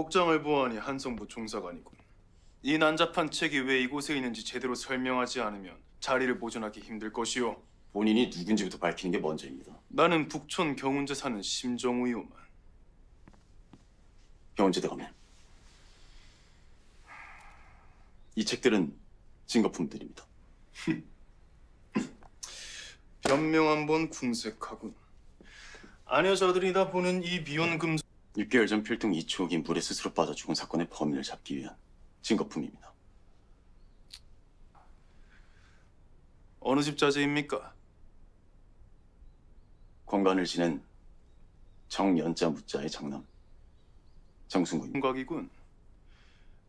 복장을 보아하니 한성부 종사관이군. 이 난잡한 책이 왜 이곳에 있는지 제대로 설명하지 않으면 자리를 보존하기 힘들 것이오. 본인이 누군지부터 밝히는 게 먼저입니다. 나는 북촌 경운제 사는 심정우이오만. 경운제 대감님, 이 책들은 증거품들입니다. 변명 한번 궁색하군. 아녀자들이 다 보는 이 비혼금속 6개월 전 필동 이초옥이 물에 스스로 빠져 죽은 사건의 범인을 잡기 위한 증거품입니다. 어느 집 자제입니까? 권관을 지낸 정연자 무자의 장남 정순구입니다. 생각이군.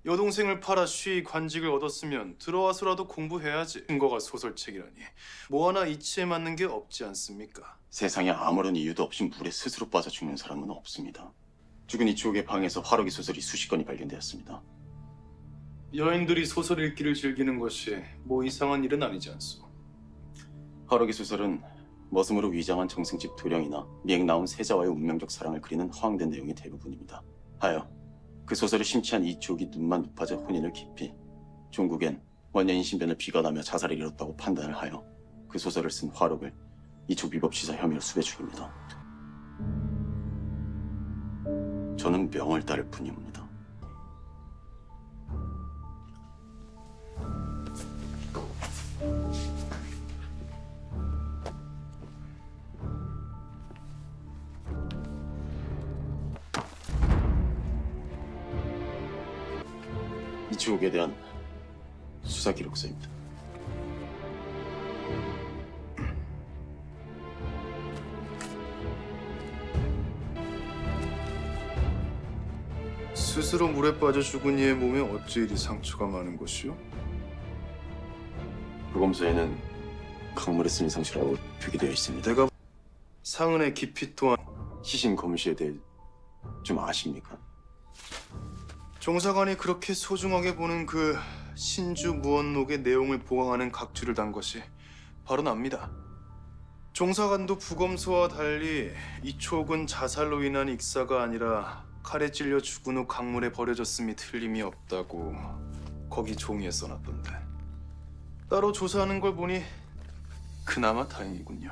여동생을 팔아 쉬이 관직을 얻었으면 들어와서라도 공부해야지. 증거가 소설책이라니 뭐 하나 이치에 맞는 게 없지 않습니까? 세상에 아무런 이유도 없이 물에 스스로 빠져 죽는 사람은 없습니다. 죽은 이초옥의 방에서 화록의 소설이 수십 건이 발견되었습니다. 여인들이 소설 읽기를 즐기는 것이 뭐 이상한 일은 아니지 않소. 화록의 소설은 머슴으로 위장한 정승집 도령이나 미행 나온 세자와의 운명적 사랑을 그리는 허황된 내용이 대부분입니다. 하여 그 소설을 심취한 이초옥이 눈만 높아져 혼인을 깊이 종국엔 원녀인 신변을 비관하며 자살을 이뤘다고 판단을 하여 그 소설을 쓴 화록을 이초옥 위법시사 혐의로 수배 중입니다. 저는 명을 따를 뿐입니다. 이초옥에 대한 수사 기록서입니다. 스스로 물에 빠져 죽은 이의 몸에 어찌 이리 상처가 많은 것이오? 보검서에는 강물에 쓴 상처라고 표기되어 있습니다. 내가 상은의 깊이 또한 시신 검시에 대해 좀 아십니까? 종사관이 그렇게 소중하게 보는 그 신주 무언록의 내용을 보강하는 각주를 단 것이 바로 납니다. 종사관도 부검소와 달리 이촉은 자살로 인한 익사가 아니라 칼에 찔려 죽은 후 강물에 버려졌음이 틀림이 없다고 거기 종이에 써놨던데. 따로 조사하는 걸 보니 그나마 다행이군요.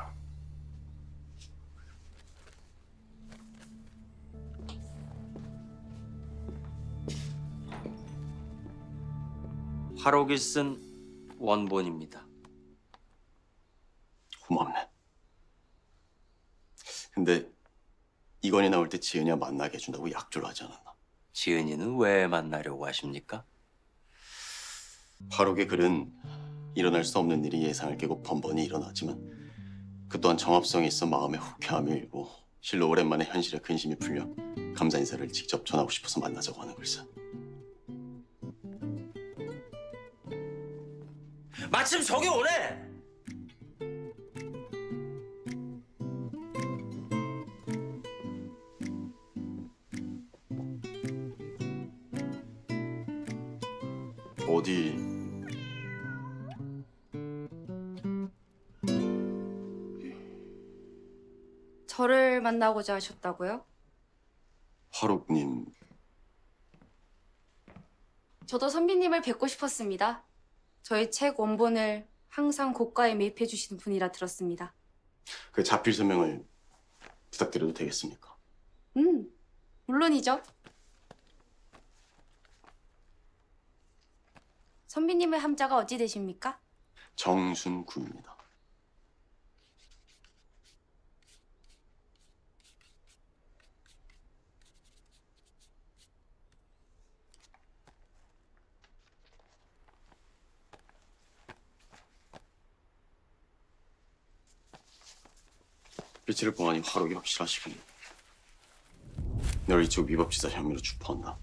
화록이 쓴 원본입니다. 고맙네. 근데 이건이 나올 때 지은이와 만나게 해준다고 약조를 하지 않았나? 지은이는 왜 만나려고 하십니까? 화록의 글은 일어날 수 없는 일이 예상을 깨고 번번이 일어나지만 그 또한 정합성이 있어 마음에 호쾌함이 일고 실로 오랜만에 현실에 근심이 풀려 감사 인사를 직접 전하고 싶어서 만나자고 하는 글쎄. 마침 저기 오네! 어디 저를 만나고자 하셨다고요? 화록님 저도 선비님을 뵙고 싶었습니다. 저희 책 원본을 항상 고가에 매입해 주시는 분이라 들었습니다. 그 자필 서명을 부탁드려도 되겠습니까? 물론이죠. 선비님의 함자가 어찌 되십니까? 정순구입니다. 빛을 보아하니 화록이 확실하시군요. 널 이쪽 위법지사 혐의로 주포한다.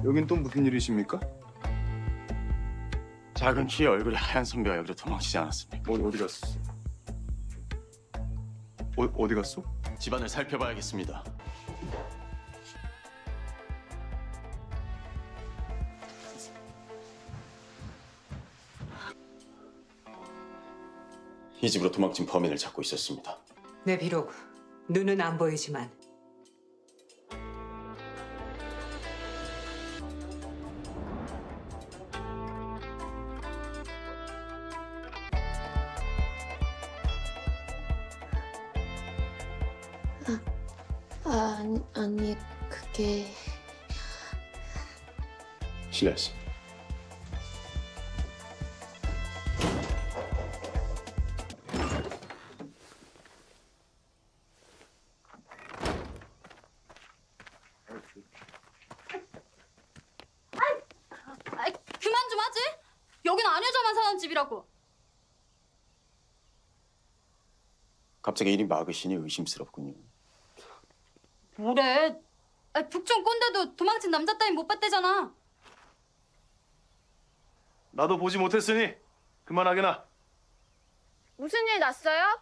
여긴 또 무슨 일이십니까? 작은 키에 얼굴이 하얀 선배가 여기로 도망치지 않았습니까? 어디 갔어? 어디 갔어? 집안을 살펴봐야겠습니다. 이 집으로 도망친 범인을 찾고 있었습니다. 네, 비록 눈은 안 보이지만 아니 그게 실례했습니다. 아이, 그만 좀 하지. 여긴 안 여자만 사는 집이라고. 갑자기 일이 막으시니 의심스럽군요. 뭐래? 아이, 북촌 꼰대도 도망친 남자 따윈 못 봤대잖아. 나도 보지 못했으니 그만하게나. 무슨 일 났어요?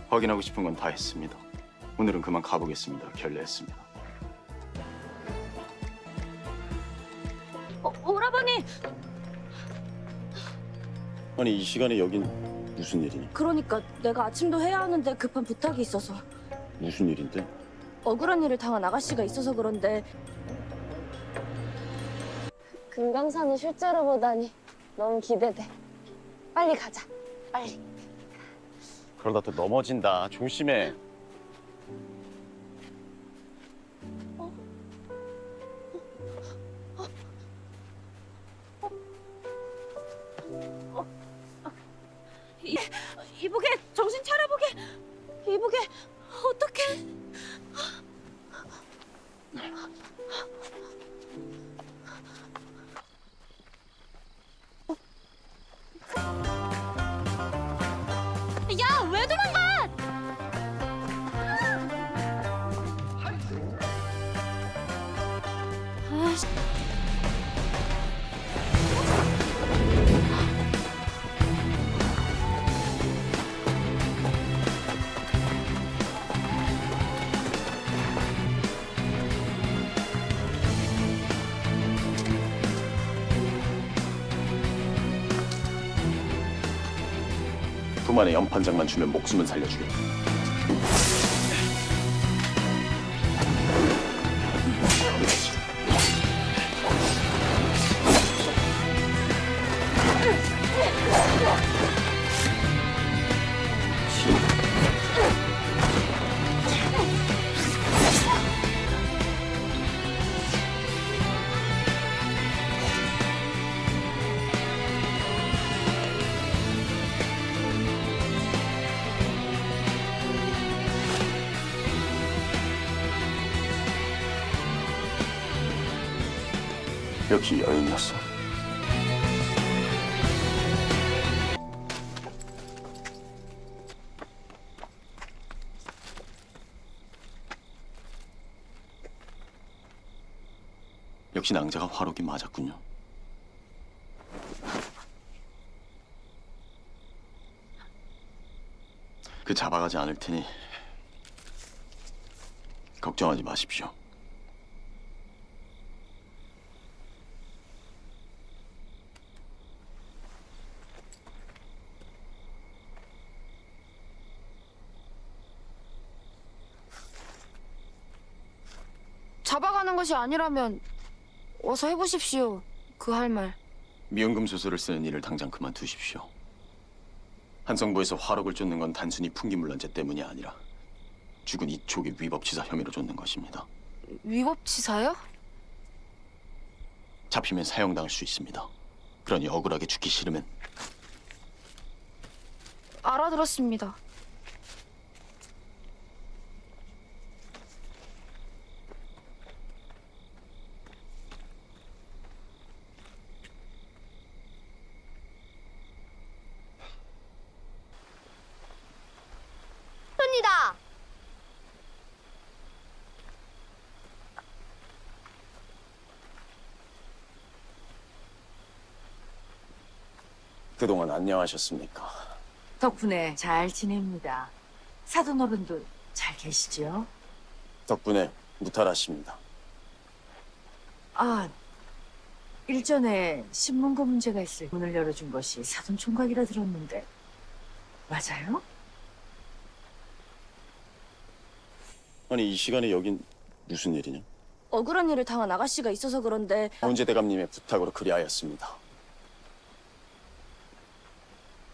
확인하고 싶은 건 다 했습니다. 오늘은 그만 가보겠습니다. 결례했습니다. 오라버니. 아니 이 시간에 여긴 무슨 일이니? 그러니까 내가 아침도 해야 하는데 급한 부탁이 있어서 무슨 일인데? 억울한 일을 당한 아가씨가 있어서 그런데 금강산을 실제로 보다니 너무 기대돼. 빨리 가자. 빨리. 그러다 또 넘어진다. 조심해. 이보게 정신 차려보게. 이보게 어떡해. 야, 왜 도망가? 도만의 연판장만 주면 목숨은 살려주겠다. 역시 여인이었어. 역시 낭자가 화록이 맞았군요. 그 잡아가지 않을 테니 걱정하지 마십시오. 잡아가는 것이 아니라면 어서 해보십시오. 그 할 말. 미연금 소설을 쓰는 일을 당장 그만두십시오. 한성부에서 화록을 쫓는 건 단순히 풍기물란죄 때문이 아니라 죽은 이촉이 위법치사 혐의로 쫓는 것입니다. 위법치사요? 잡히면 사형당할 수 있습니다. 그러니 억울하게 죽기 싫으면 알아들었습니다. 손이다. 그동안 안녕하셨습니까? 덕분에 잘 지냅니다. 사돈어른도 잘 계시죠? 덕분에 무탈하십니다. 아, 일전에 신문고 문제가 있을 문을 열어준 것이 사돈 총각이라 들었는데 맞아요? 아니 이 시간에 여긴 무슨 일이냐? 억울한 일을 당한 아가씨가 있어서 그런데 경운재 대감님의 부탁으로 그리하였습니다.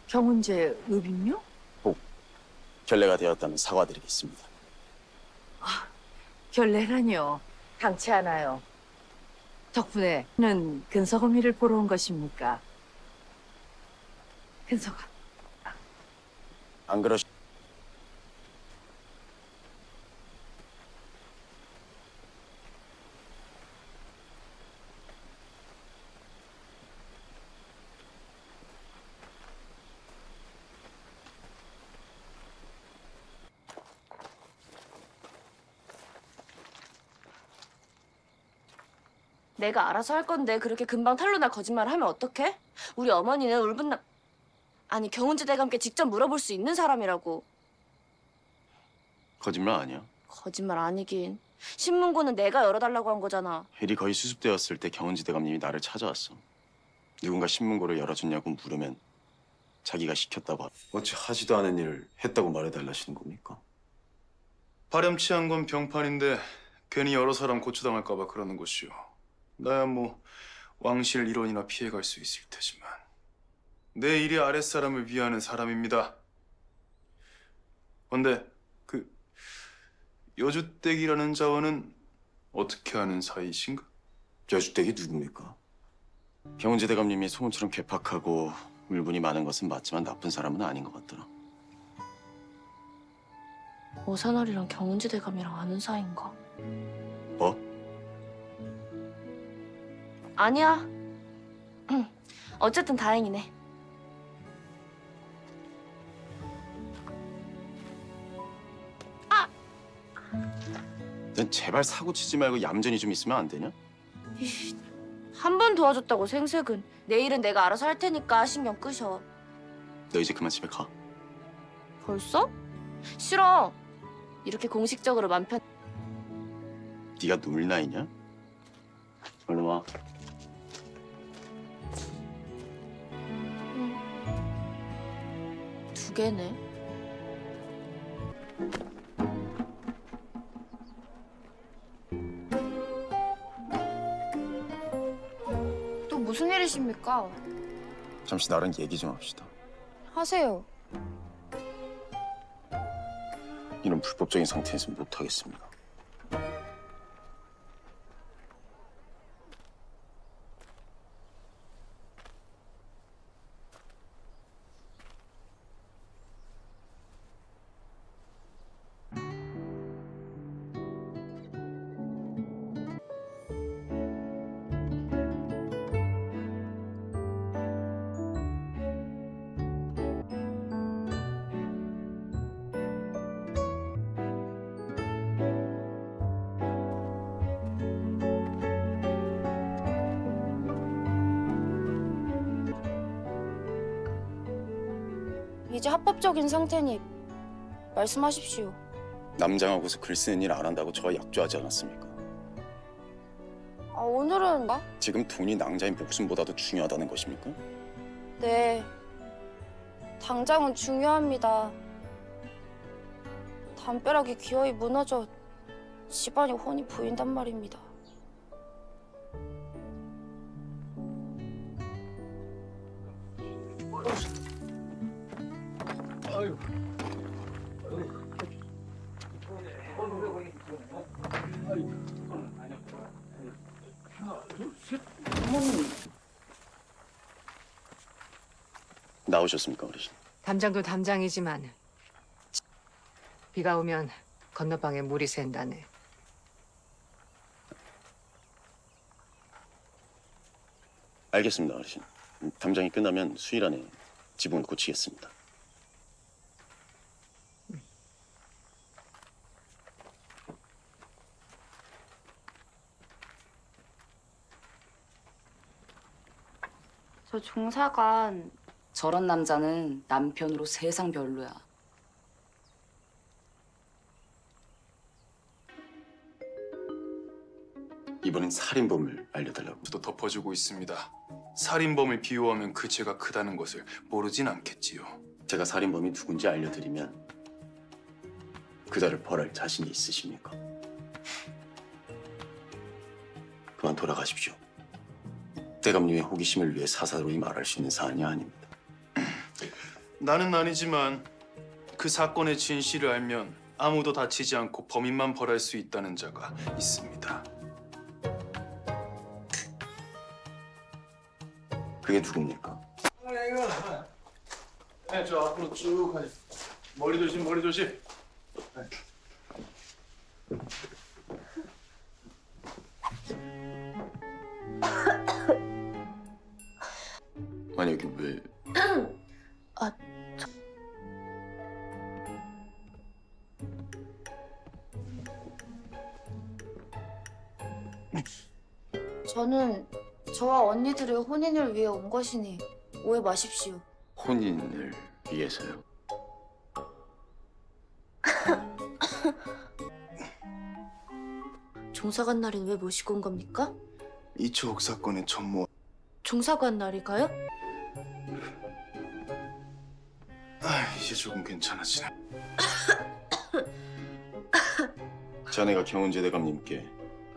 경운재 의빈묘? 결례가 되었다면 사과드리겠습니다. 결례라뇨. 당치 않아요. 덕분에는 근석어미를 보러 온 것입니까? 근석아. 안 그러시... 내가 알아서 할 건데 그렇게 금방 탄로날 거짓말을 하면 어떡해? 우리 어머니는 울분남... 아니 경운재 대감께 직접 물어볼 수 있는 사람이라고. 거짓말 아니야. 거짓말 아니긴. 신문고는 내가 열어달라고 한 거잖아. 일이 거의 수습되었을 때 경운재 대감님이 나를 찾아왔어. 누군가 신문고를 열어줬냐고 물으면 자기가 시켰다고 어찌 하지도 않은 일을 했다고 말해달라시는 겁니까? 파렴치한 건 병판인데 괜히 여러 사람 고초당할까 봐 그러는 것이오. 나야 뭐 왕실 일원이나 피해갈 수 있을 테지만 내 일이 아랫사람을 위하는 사람입니다. 근데 그 여주댁이라는 자와는 어떻게 하는 사이신가? 여주댁이 누굽니까? 경운재 대감님이 소문처럼 괴팍하고 울분이 많은 것은 맞지만 나쁜 사람은 아닌 것 같더라. 오사날이랑 경운재 대감이랑 아는 사이인가? 뭐? 아니야. 어쨌든 다행이네. 넌 제발 사고 치지 말고 얌전히 좀 있으면 안 되냐? 한 번 도와줬다고 생색은. 내일은 내가 알아서 할 테니까 신경 끄셔. 너 이제 그만 집에 가. 벌써? 싫어. 이렇게 공식적으로 맘 편... 네가 놀 나이냐? 얼른 와. 두 개네. 또 무슨 일이십니까? 잠시 나랑 얘기 좀 합시다. 하세요. 이런 불법적인 상태에서 못 하겠습니다. 이제 합법적인 상태니 말씀하십시오. 남장하고서 글 쓰는 일 안 한다고 저 약조하지 않았습니까? 아, 오늘은 지금 돈이 낭자의 목숨보다도 중요하다는 것입니까? 네. 당장은 중요합니다. 담벼락이 기어이 무너져 집안이 혼이 보인단 말입니다. 어머니. 나오셨습니까, 어르신? 담장도 담장이지만 비가 오면 건너방에 물이 샌다네. 알겠습니다, 어르신. 담장이 끝나면 수일 안에 지붕을 고치겠습니다. 저 종사관 저런 남자는 남편으로 세상 별로야. 이번엔 살인범을 알려달라고. 또 덮어주고 있습니다. 살인범을 비유하면 그 죄가 크다는 것을 모르진 않겠지요. 제가 살인범이 누군지 알려드리면 그자를 벌할 자신이 있으십니까? 그만 돌아가십시오. 대감님의 호기심을 위해 사사로이 말할 수 있는 사안이 아닙니다. 나는 아니지만 그 사건의 진실을 알면 아무도 다치지 않고 범인만 벌할 수 있다는 자가 있습니다. 그게 누굽니까? 네, 저 앞으로 쭉 가세요. 머리 조심, 머리 조심. 아니 여기 왜? 저는 저와 언니들의 혼인을 위해 온 것이니 오해 마십시오. 혼인을 위해서요? 종사관 날인 왜 모시고 온 겁니까? 이초옥 사건의 전모. 종사관 날이가요? 이제 조금 괜찮아지네. 자네가 경운재 대감님께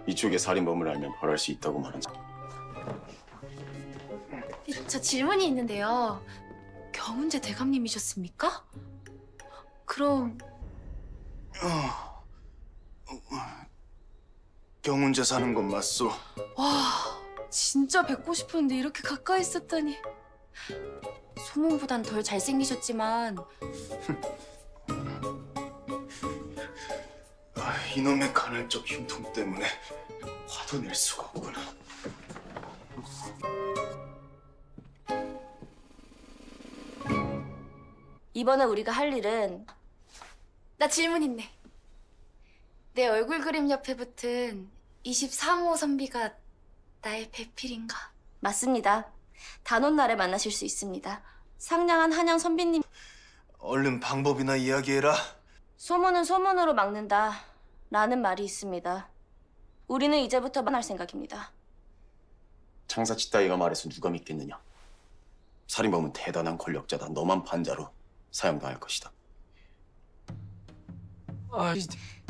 이쪽의 살인범을 알면 벌할 수 있다고 말한 자. 저 질문이 있는데요. 경운재 대감님이셨습니까? 그럼 경운재 사는 건 맞소. 와 진짜 뵙고 싶었는데 이렇게 가까이 있었다니. 소문보단 덜 잘생기셨지만 이놈의 간헐적 흉통 때문에 화도 낼 수가 없구나. 이번에 우리가 할 일은 나 질문 있네. 내 얼굴 그림 옆에 붙은 23호 선비가 나의 배필인가? 맞습니다. 단오는 날에 만나실 수 있습니다. 상냥한 한양 선비님. 얼른 방법이나 이야기해라. 소문은 소문으로 막는다 라는 말이 있습니다. 우리는 이제부터 만날 생각입니다. 장사치 따위가 말해서 누가 믿겠느냐? 살인범은 대단한 권력자다. 너만 반자로 사형당할 것이다.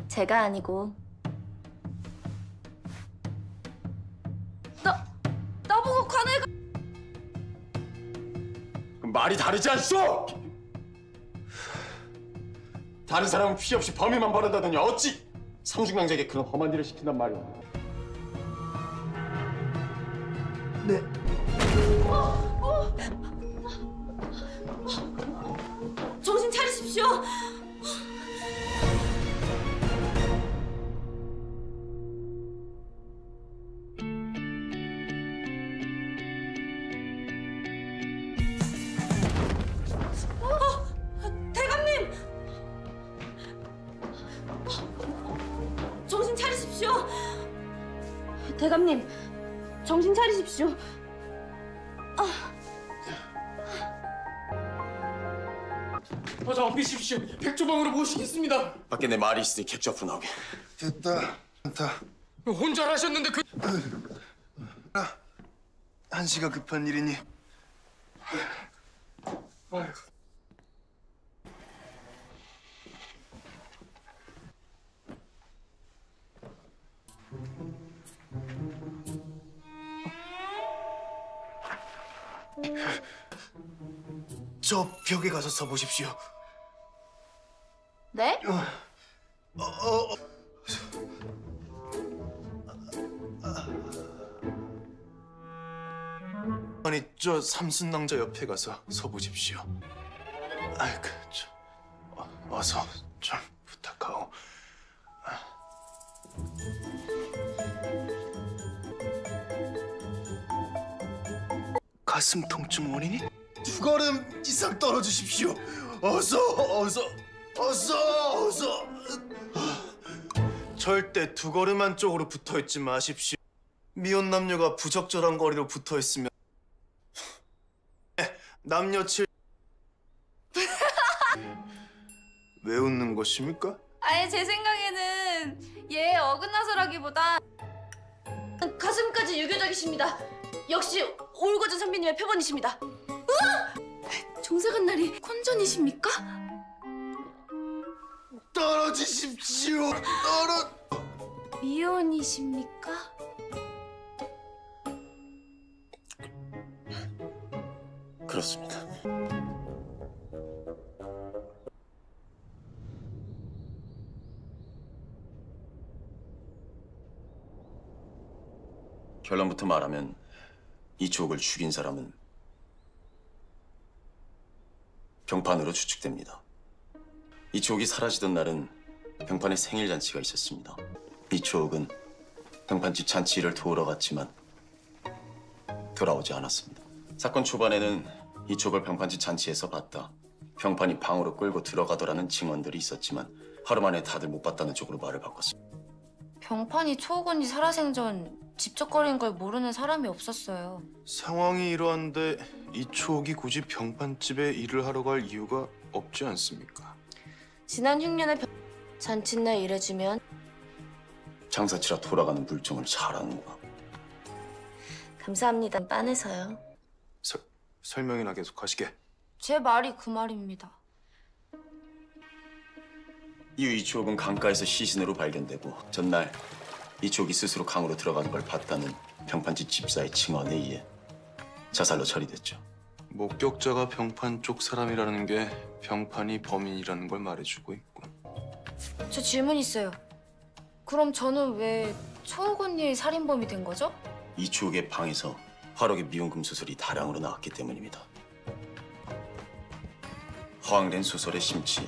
제가 아니고 나보고 관을 말이 다르지 않소? 다른 사람은 피해 없이 범인만 벌한다더니 어찌 삼중량자에게 그런 험한 일을 시킨단 말이오? 정신 차리십시오. 대감님! 정신 차리십시오. 대감님, 정신 차리십시오. 어서 삐십시오. 백조방으로 모시겠습니다. 밖에 내 말이 있으니 객주 앞으로 나오게. 됐다. 많다. 혼자 하셨는데 그 한시가 급한 일이니. 저 벽에 가서 서보십시오. 네? 저 삼순낭자 옆에 가서 서보십시오. 아이고, 어서 좀 부탁하오. 가슴 통증 원인이? 2걸음 이상 떨어지십시오. 어서. 절대 2걸음 안쪽으로 붙어있지 마십시오. 미혼 남녀가 부적절한 거리로 붙어있으면 남녀 왜 웃는 것입니까? 아예 제 생각에는 얘 어긋나서라기보다 가슴까지 유교적이십니다. 역시 올고전 선배님의 표본이십니다. 종사간 날이 콘전이십니까? 떨어지십시오. 미혼이십니까? 그렇습니다. 결론부터 말하면 이초옥을 죽인 사람은 병판으로 추측됩니다. 이초옥이 사라지던 날은 병판의 생일 잔치가 있었습니다. 이초옥은 병판집 잔치를 도우러 갔지만 돌아오지 않았습니다. 사건 초반에는 이초옥을 병판집 잔치에서 봤다, 병판이 방으로 끌고 들어가더라는 증언들이 있었지만 하루 만에 다들 못 봤다는 쪽으로 말을 바꿨습니다. 병판이 초원이 살아생전 집적거리는 걸 모르는 사람이 없었어요. 상황이 이러한데 이초옥이 굳이 병판집에 일을 하러 갈 이유가 없지 않습니까? 지난 흉년에 잔칫날 이래주면 장사치라 돌아가는 물정을 잘 아는 거야. 감사합니다. 빤해서요. 설명이나 계속 하시게. 제 말이 그 말입니다. 이후 이초옥은 강가에서 시신으로 발견되고 전날 이초옥이 스스로 강으로 들어가는 걸 봤다는 병판집 집사의 증언에 의해 자살로 처리됐죠. 목격자가 병판 쪽 사람이라는 게 병판이 범인이라는 걸 말해주고 있고. 저 질문 있어요. 그럼 저는 왜 초옥 언니의 살인범이 된 거죠? 이초옥의 방에서 화록의 미용금 소설이 다량으로 나왔기 때문입니다. 허황된 소설의 심취,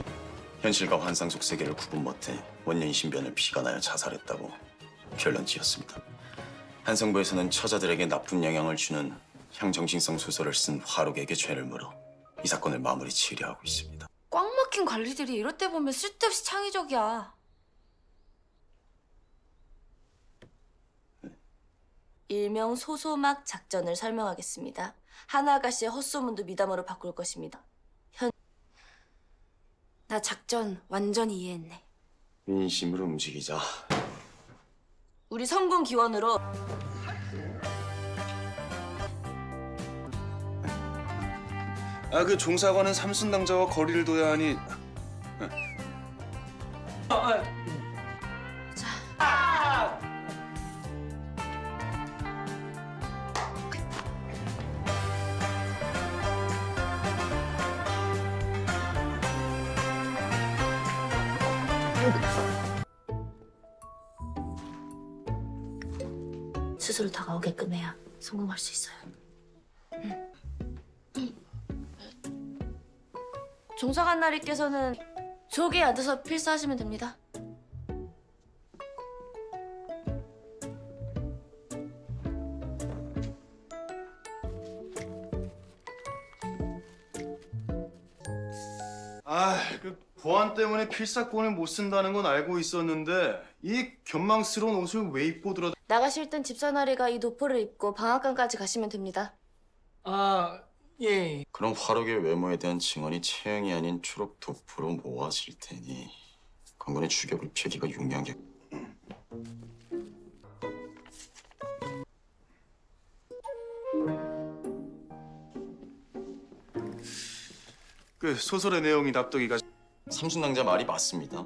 현실과 환상 속 세계를 구분 못해 원년 신변을 피가 나여 자살했다고 결론 지었습니다. 한성부에서는 처자들에게 나쁜 영향을 주는 향정신성 소설을 쓴 화록에게 죄를 물어 이 사건을 마무리 지으려 하고 있습니다. 꽉 막힌 관리들이 이럴 때 보면 쓸데없이 창의적이야. 일명 소소막 작전을 설명하겠습니다. 하나아가씨의 헛소문도 미담으로 바꿀 것입니다. 나 작전 완전히 이해했네. 민심으로 움직이자. 우리 성군 기원으로 그 종사관은 삼순낭자와 거리를 둬야 하니. 스스로 다가오게끔 해야 성공할 수 있어요. 종사관 나리께서는 조기에 앉아서 필사하시면 됩니다. 그 보안 때문에 필사권을 못 쓴다는 건 알고 있었는데 이 견망스러운 옷을 왜 입고 들어? 나가실 땐 집사나리가 이 도포를 입고 방앗간까지 가시면 됩니다. 예. 그럼 화록의 외모에 대한 증언이 체형이 아닌 초록 도포로 모아질 테니 강건의 추격을 펴기가 용이하게. 그 소설의 내용이 납득이가. 삼순낭자 말이 맞습니다.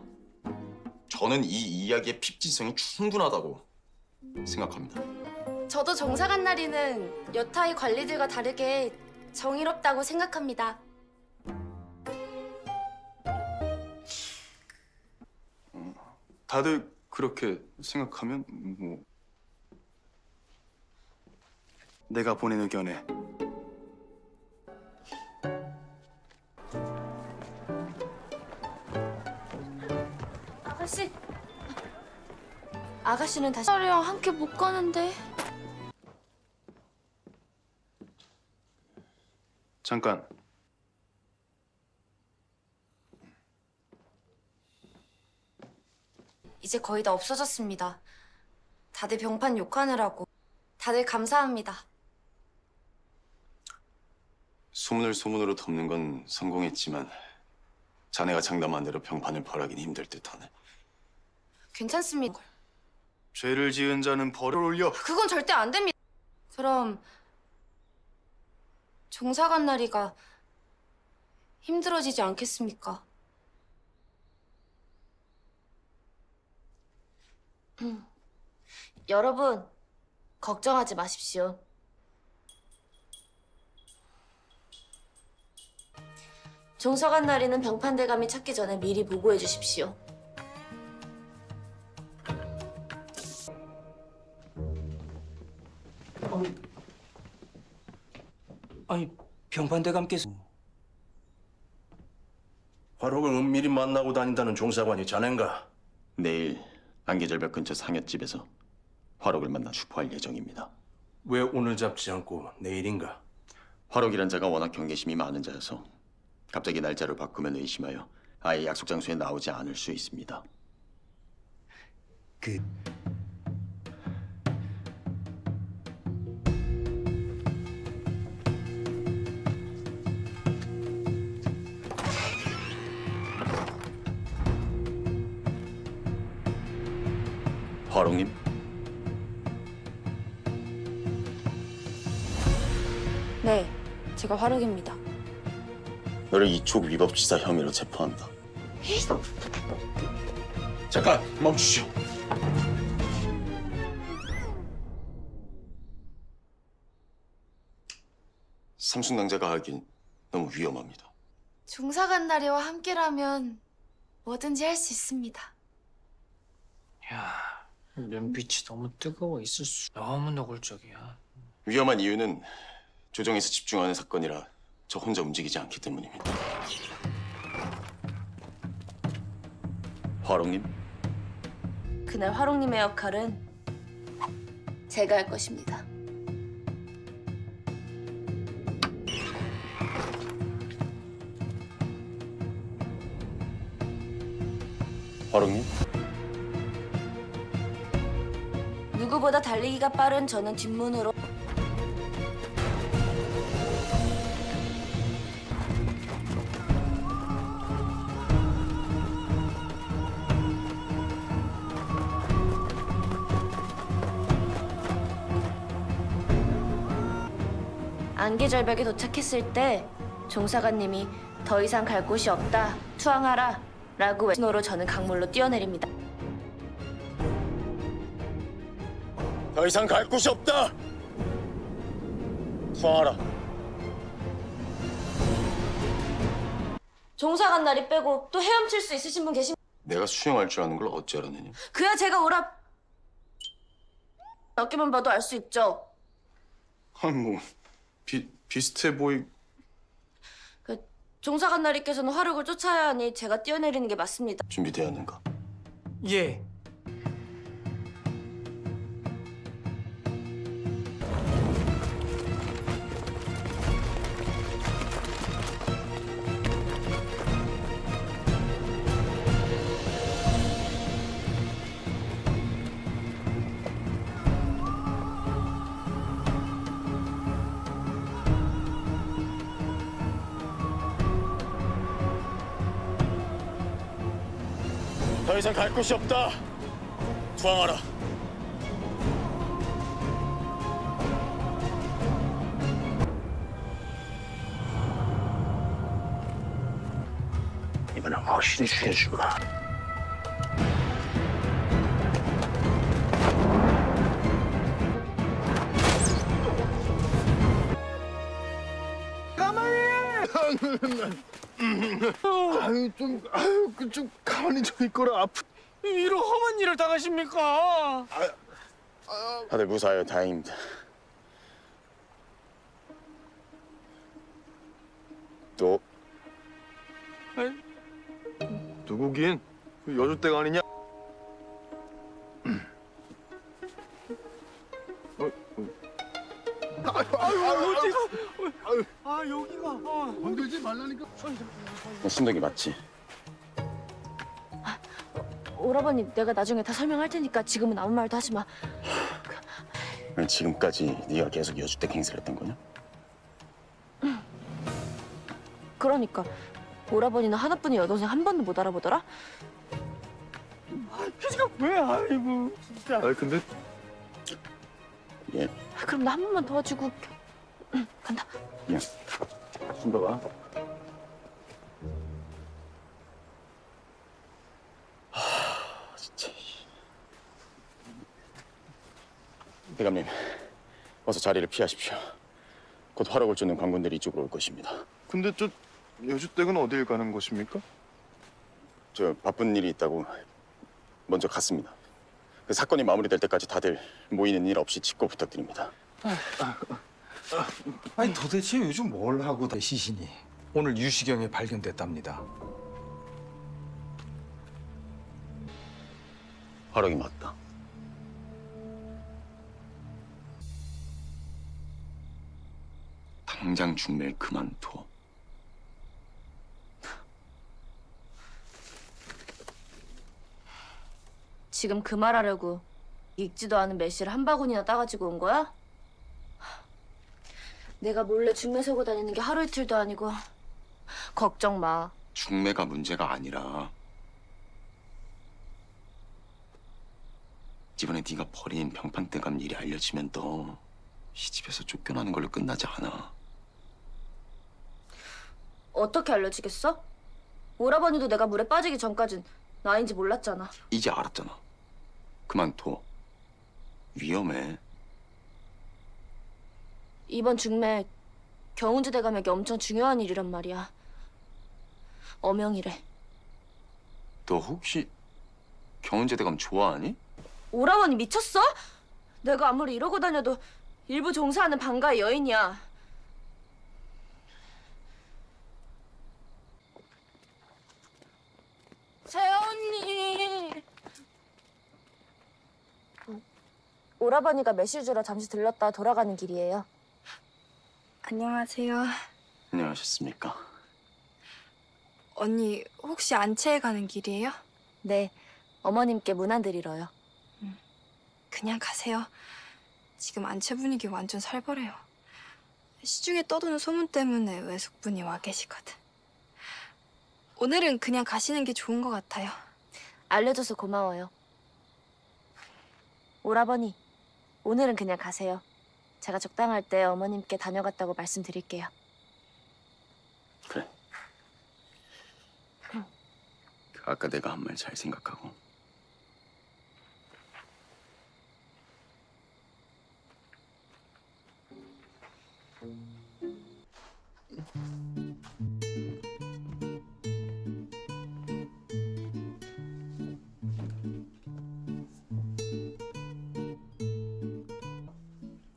저는 이 이야기의 핍진성이 충분하다고 생각합니다. 저도 종사간 나리는 여타의 관리들과 다르게 정의롭다고 생각합니다. 다들 그렇게 생각하면 뭐 내가 보낸 의견에 아가씨. 아가씨는 다시 딸이랑 함께 못 가는데. 잠깐. 이제 거의 다 없어졌습니다. 다들 병판 욕하느라고. 다들 감사합니다. 소문을 소문으로 덮는 건 성공했지만 자네가 장담한 대로 병판을 벌하기는 힘들 듯하네. 괜찮습니다. 죄를 지은 자는 벌을 올려. 그건 절대 안 됩니다. 그럼 종사관 나리가 힘들어지지 않겠습니까? 여러분, 걱정하지 마십시오. 종서관 나리는 병판 대감이 찾기 전에 미리 보고해 주십시오. 아니 병판대감께서 화록을 은밀히 만나고 다닌다는 종사관이 자넨가? 내일 안개절벽 근처 상여집에서 화록을 만나 추포할 예정입니다. 왜 오늘 잡지 않고 내일인가? 화록이란 자가 워낙 경계심이 많은 자여서 갑자기 날짜를 바꾸면 의심하여 아예 약속 장소에 나오지 않을 수 있습니다. 그 화록님? 네, 제가 화록입니다. 너를 이촉 위법지사 혐의로 체포한다. 잠깐 멈추시오. 삼순당자가 하긴 너무 위험합니다. 종사관 나리와 함께라면 뭐든지 할 수 있습니다. 야, 눈빛이 너무 뜨거워 있을 수. 너무 노골적이야. 위험한 이유는 조정에서 집중하는 사건이라 저 혼자 움직이지 않기 때문입니다. 화록님? 그날 화록님의 역할은 제가 할 것입니다. 화록님? 누구보다 달리기가 빠른 저는 뒷문으로 안개절벽에 도착했을 때 종사관님이 더 이상 갈 곳이 없다, 투항하라 라고 신호로 저는 강물로 뛰어내립니다. 더 이상 갈 곳이 없다! 투항하라. 종사관 날이 빼고 또 헤엄칠 수 있으신 분 계십니까? 내가 수영할 줄 아는 걸 어찌 알았느냐? 그야 제가 오라 어깨만 봐도 알 수 있죠. 아니 뭐 비슷해 보이. 그 종사관 나리께서는 화력을 쫓아야 하니 제가 뛰어내리는 게 맞습니다. 준비되었는가? 예. 더 이상 갈 곳이 없다! 투항하라. 이번엔 확실히 죽여주마. 좀 가만히 좀 있거라. 아프. 이런 험한 일을 당하십니까? 다들 무사하여 다행입니다. 또 누구긴? 그 여주댁 아니냐? 여기가. 건들지 말라니까. 신동이 맞지? 오라버니 내가 나중에 다 설명할 테니까 지금은 아무 말도 하지 마. 지금까지 네가 계속 여주택 행세를 했던 거냐? 그러니까 오라버니는 하나뿐인 여동생 한 번도 못 알아보더라? 표지가 왜? 아이고 진짜. 아니 근데 예, 그럼 나 한 번만 도와주고 간다. 예. 신동아. 진짜. 대감님, 어서 자리를 피하십시오. 곧 화력을 쫓는 관군들이 이쪽으로 올 것입니다. 근데 저 여주댁은 어딜 가는 것입니까? 저 바쁜 일이 있다고 먼저 갔습니다. 그 사건이 마무리될 때까지 다들 모이는 일 없이 직고 부탁드립니다. 아니 도대체 요즘 뭘 하고 시신이 오늘 유시경에 발견됐답니다. 화력이 맞다. 당장 중매를 그만둬. 지금 그 말하려고 익지도 않은 매실을 한 바구니나 따가지고 온 거야? 내가 몰래 중매 세고 다니는 게 하루 이틀도 아니고 걱정 마. 중매가 문제가 아니라 이번에 네가 버린 병판대감 일이 알려지면 너 시집에서 쫓겨나는 걸로 끝나지 않아. 어떻게 알려지겠어? 오라버니도 내가 물에 빠지기 전까진 나인지 몰랐잖아. 이제 알았잖아. 그만둬. 위험해. 이번 중매 경운주 대감에게 엄청 중요한 일이란 말이야. 어명이래. 너 혹시 경은제 대감 좋아하니? 오라버니 미쳤어? 내가 아무리 이러고 다녀도 일부 종사하는 방가의 여인이야. 세아 언니. 오라버니가 매실 주러 잠시 들렀다 돌아가는 길이에요. 안녕하세요. 안녕하셨습니까? 언니 혹시 안채에 가는 길이에요? 네, 어머님께 문안 드리러요. 그냥 가세요. 지금 안채 분위기 완전 살벌해요. 시중에 떠도는 소문 때문에 외숙분이 와 계시거든. 오늘은 그냥 가시는 게 좋은 것 같아요. 알려줘서 고마워요. 오라버니, 오늘은 그냥 가세요. 제가 적당할 때 어머님께 다녀갔다고 말씀드릴게요. 그래. 아까 내가 한 말 잘 생각하고.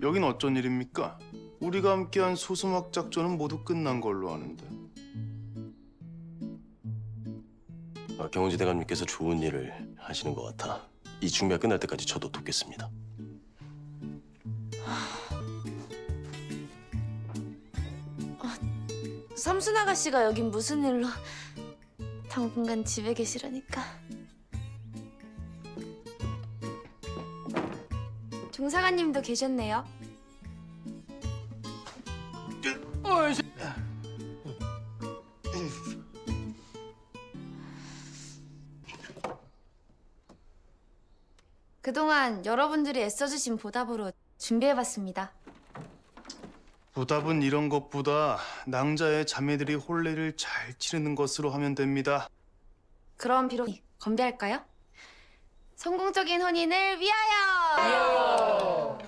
여긴 어쩐 일입니까? 우리가 함께한 소수막 작전은 모두 끝난 걸로 아는데. 경운지 대감님께서 좋은 일을 하시는 것 같아. 이 중매가 끝날 때까지 저도 돕겠습니다. 삼순 아가씨가 여긴 무슨 일로 당분간 집에 계시라니까. 종사관님도 계셨네요. 그동안 여러분들이 애써주신 보답으로 준비해봤습니다. 보답은 이런 것보다 낭자의 자매들이 혼례를 잘 치르는 것으로 하면 됩니다. 그럼 비록 건배할까요? 성공적인 혼인을 위하여!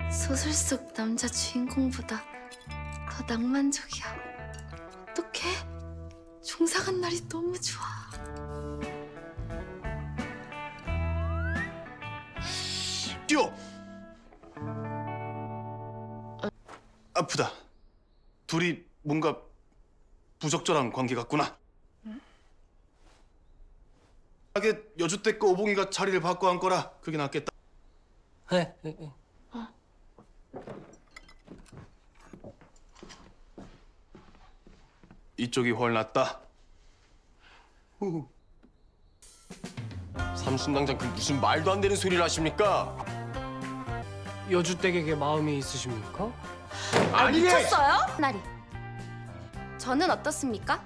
소설 속 남자 주인공보다 더 낭만적이야. 어떡해? 종사간 날이 너무 좋아. 뛰어! 아프다. 둘이 뭔가 부적절한 관계 같구나. 하게 여주댁 거 오봉이가 자리를 바꿔 앉거라. 그게 낫겠다. 네. 이쪽이 훨 낫다. 삼순당장 그 무슨 말도 안 되는 소리를 하십니까? 여주댁에게 마음이 있으십니까? 아니, 미쳤어요? 나리, 저는 어떻습니까?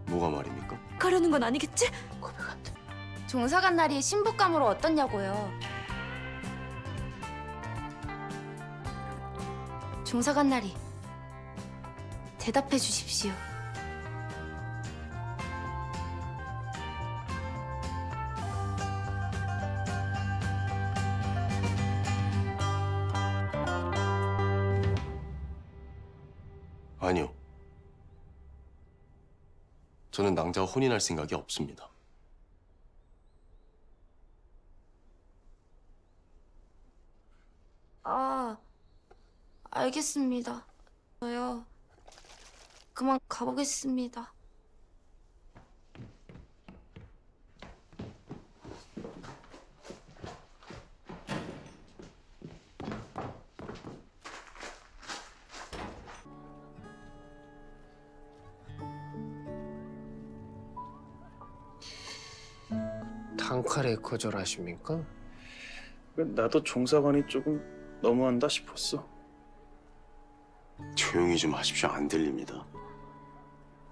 뭐가 말입니까? 가려는 건 아니겠지? 종사간 나리의 신부감으로 어떻냐고요. 종사간 나리, 대답해 주십시오. 아니요. 저는 낭자와 혼인할 생각이 없습니다. 아, 알겠습니다. 저요. 그만 가보겠습니다. 단칼에 거절하십니까? 나도 종사관이 조금 너무한다 싶었어. 조용히 좀 하십시오. 안 들립니다.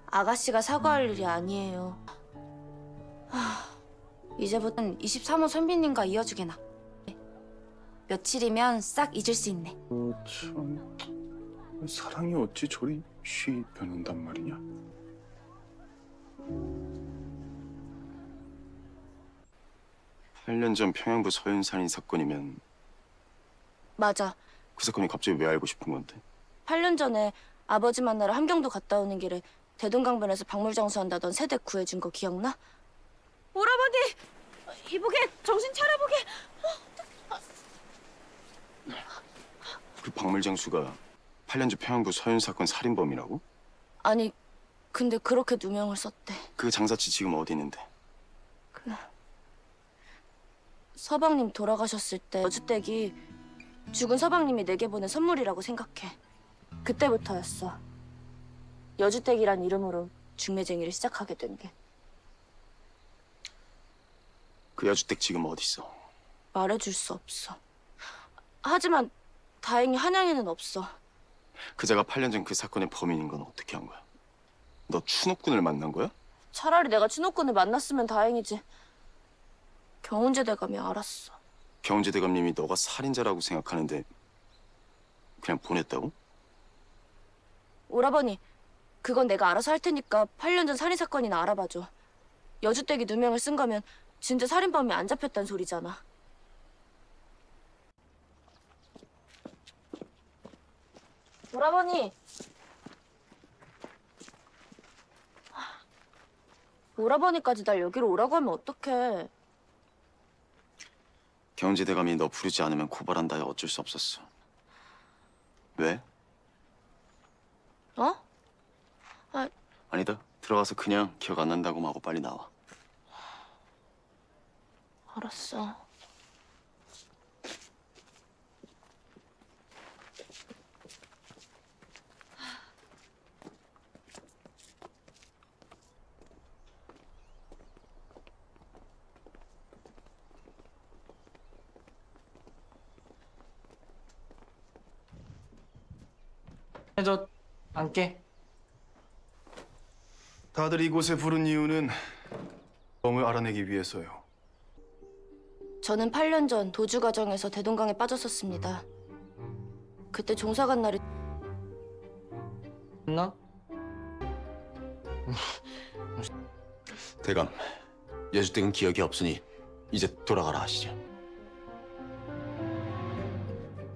아가씨가 사과할 일이 아니에요. 이제부터는 23호 선비님과 이어주게나. 며칠이면 싹 잊을 수 있네. 참, 사랑이 어찌 저리 쉬 변한단 말이냐. 팔 년 전 평양부 서윤살인 사건이면 맞아. 그 사건이 갑자기 왜 알고 싶은 건데? 8년 전에 아버지 만나러 함경도 갔다 오는 길에 대동강변에서 박물장수한다던 새댁 구해준 거 기억나? 오라버니! 이보게 정신 차려보게! 그 박물장수가 8년 전 평양부 서윤 사건 살인범이라고? 아니, 근데 그렇게 누명을 썼대. 그 장사치 지금 어디 있는데? 서방님 돌아가셨을 때 여주댁이 죽은 서방님이 내게 보낸 선물이라고 생각해. 그때부터였어. 여주댁이란 이름으로 중매쟁이를 시작하게 된 게. 그 여주댁 지금 어디 있어? 말해줄 수 없어. 하지만 다행히 한양에는 없어. 그자가 8년 전 그 사건의 범인인 건 어떻게 한 거야? 너 춘옥군을 만난 거야? 차라리 내가 춘옥군을 만났으면 다행이지. 경운제 대감이 알았어. 경제 대감님이 너가 살인자라고 생각하는데 그냥 보냈다고? 오라버니, 그건 내가 알아서 할 테니까 8년 전 살인 사건이나 알아봐줘. 여주댁이 누명을 쓴 거면 진짜 살인범이 안 잡혔단 소리잖아. 오라버니! 오라버니까지 날 여기로 오라고 하면 어떡해. 경제 대감이 너 부르지 않으면 고발한다야 어쩔 수 없었어. 왜? 어? 아니다. 들어가서 그냥 기억 안 난다고 하고 빨리 나와. 알았어. 저 앉게. 다들 이곳에 부른 이유는 범을 알아내기 위해서요. 저는 8년 전 도주 과정에서 대동강에 빠졌었습니다. 그때 종사간 날이 나? 대감, 여주댁은 기억이 없으니 이제 돌아가라 하시죠.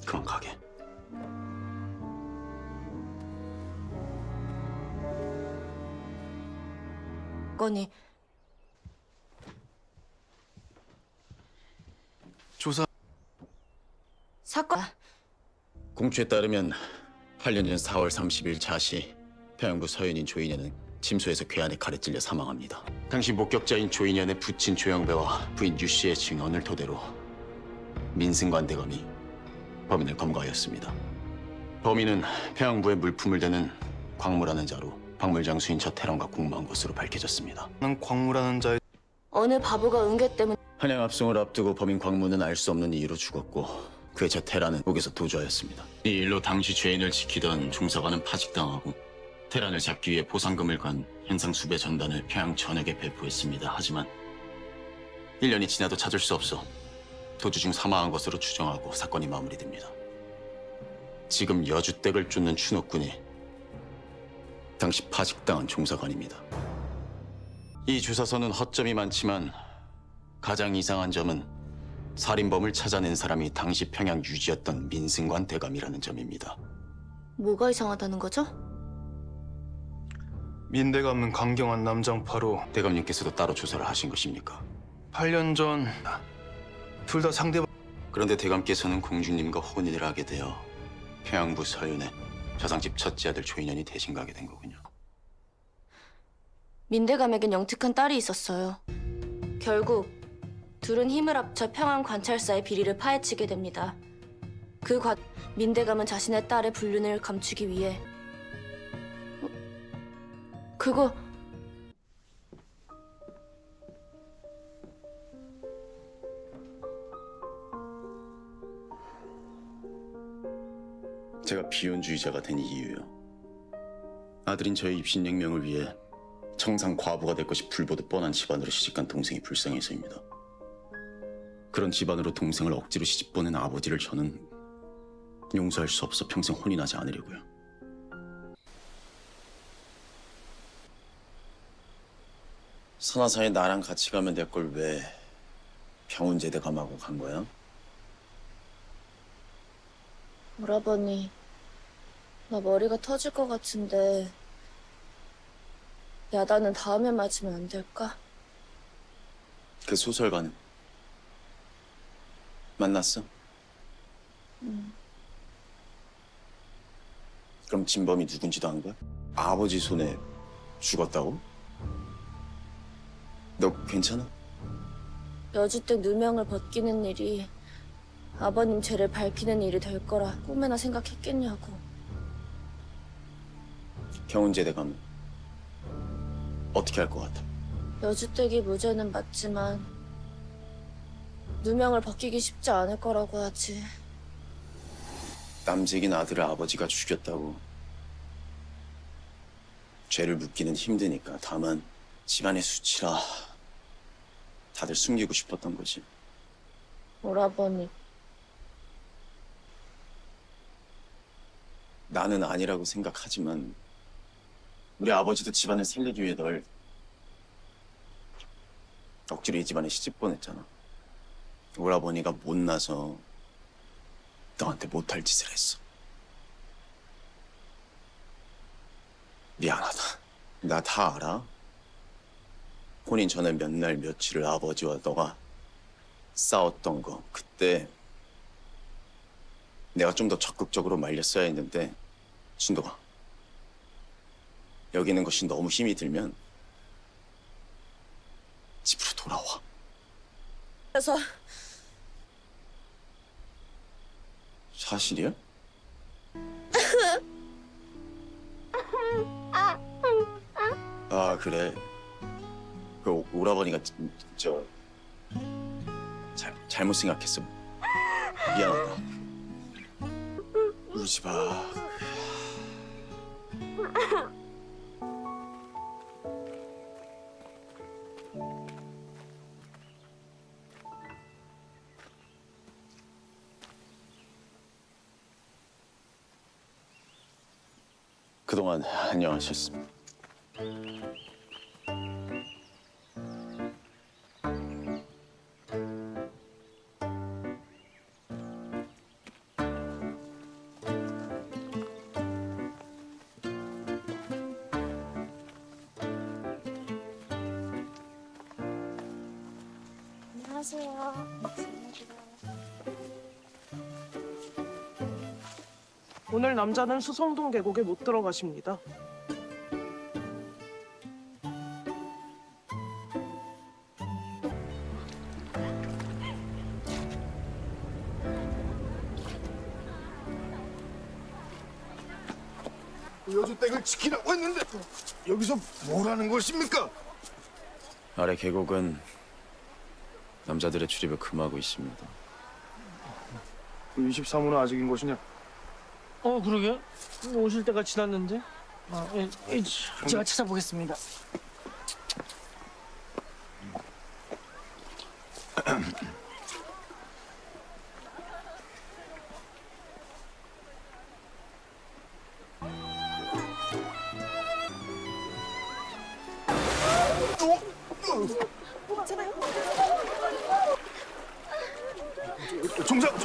그만 가게. 건이 조사 사건 공추에 따르면 8년 전 4월 30일 자시 평양부 서현인 조인현은 침소에서 괴한에 칼에 찔려 사망합니다. 당시 목격자인 조인현의 부친 조영배와 부인 유씨의 증언을 토대로 민승관 대검이 범인을 검거하였습니다. 범인은 평양부에 물품을 대는 광무라는 자로 박물장수인 저 태랑과 공모한 것으로 밝혀졌습니다. 광무라는 자의 어느 바보가 은괴 때문에 한양 압송을 앞두고 범인 광무는 알 수 없는 이유로 죽었고 그의 저 테라는 옥에서 도주하였습니다. 이 일로 당시 죄인을 지키던 종사관은 파직당하고 테란을 잡기 위해 보상금을 건 현상 수배 전단을 평양 전역에 배포했습니다. 하지만 1년이 지나도 찾을 수 없어 도주 중 사망한 것으로 추정하고 사건이 마무리됩니다. 지금 여주댁을 쫓는 추노꾼이 당시 파직당한 종사관입니다. 이 주사서는 허점이 많지만 가장 이상한 점은 살인범을 찾아낸 사람이 당시 평양 유지였던 민승관 대감이라는 점입니다. 뭐가 이상하다는 거죠? 민대감은 강경한 남장파로 대감님께서도 따로 조사를 하신 것입니까? 8년 전 둘 다 상대방. 그런데 대감께서는 공주님과 혼인을 하게 되어 평양부 서윤에 저상집 첫째 아들 조인현이 대신 가게 된 거군요. 민대감에겐 영특한 딸이 있었어요. 결국 둘은 힘을 합쳐 평양 관찰사의 비리를 파헤치게 됩니다. 민대감은 자신의 딸의 불륜을 감추기 위해 그거 제가 비혼주의자가 된 이유요. 아들인 저의 입신양명을 위해 청상 과부가 될 것이 불보듯 뻔한 집안으로 시집간 동생이 불쌍해서입니다. 그런 집안으로 동생을 억지로 시집보낸 아버지를 저는 용서할 수 없어 평생 혼인하지 않으려고요. 선화사에 나랑 같이 가면 될 걸 왜 병운제대 감하고 간 거야? 오라버니, 나 머리가 터질 것 같은데 야단은 다음에 맞으면 안 될까? 그 소설가는 만났어? 그럼 진범이 누군지도 안 거야? 아버지 손에 죽었다고? 너 괜찮아? 여주댁 누명을 벗기는 일이 아버님 죄를 밝히는 일이 될 거라 꿈에나 생각했겠냐고. 경운제대 가면 어떻게 할 것 같아? 여주댁이 무죄는 맞지만 누명을 벗기기 쉽지 않을 거라고 하지. 남색인 아들을 아버지가 죽였다고 죄를 묻기는 힘드니까 다만 집안의 수치라 다들 숨기고 싶었던 거지. 오라버니, 나는 아니라고 생각하지만 우리 아버지도 집안을 살리기 위해 널 억지로 이 집안에 시집 보냈잖아. 오라버니가 못나서 너한테 못할 짓을 했어. 미안하다. 나 다 알아. 혼인 전에 몇 날 며칠을 아버지와 너가 싸웠던 거. 그때 내가 좀 더 적극적으로 말렸어야 했는데 순도가 여기 있는 것이 너무 힘이 들면 집으로 돌아와. 그래서 사실이야? 아 그래. 그 오라버니가 잘못 생각했어. 미안하다. 울지 마. 그동안 안녕하셨습니다. 안녕하세요. 오늘 남자는 수성동 계곡에 못 들어가십니다. 여주댁을 지키라고 했는데 여기서 뭘 하는 것입니까? 아래 계곡은 남자들의 출입을 금하고 있습니다. 23호는 아직인 것이냐? 그러게. 오실 때가 지났는데. 제가 찾아보겠습니다. 종사가!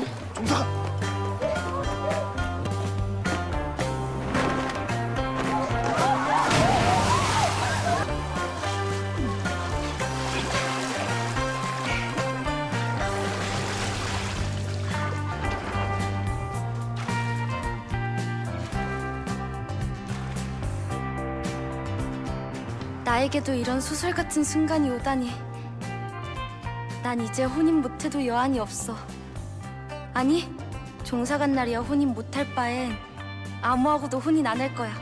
나에게도 이런 소설 같은 순간이 오다니. 난 이제 혼인 못해도 여한이 없어. 아니, 종사 간 날이야 혼인 못할 바엔 아무하고도 혼인 안 할 거야.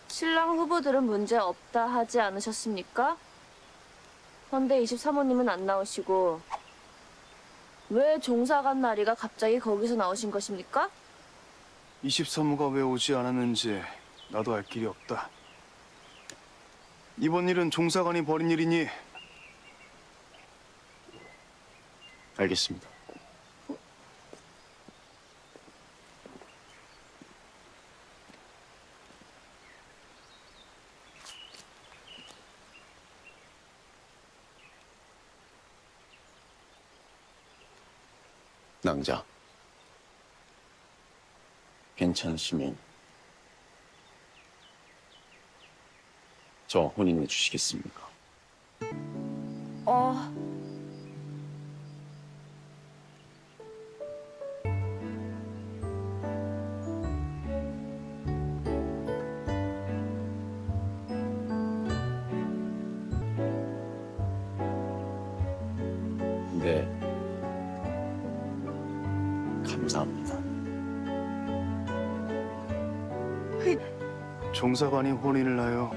신랑 후보들은 문제 없다 하지 않으셨습니까? 헌데 23호님은 안 나오시고 왜 종사 간 날이가 갑자기 거기서 나오신 것입니까? 23호가 왜 오지 않았는지 나도 알 길이 없다. 이번 일은 종사관이 벌인 일이니 알겠습니다. 낭자, 괜찮으시면 저 혼인해 주시겠습니까? 네, 감사합니다. 종사관이 혼인을 하여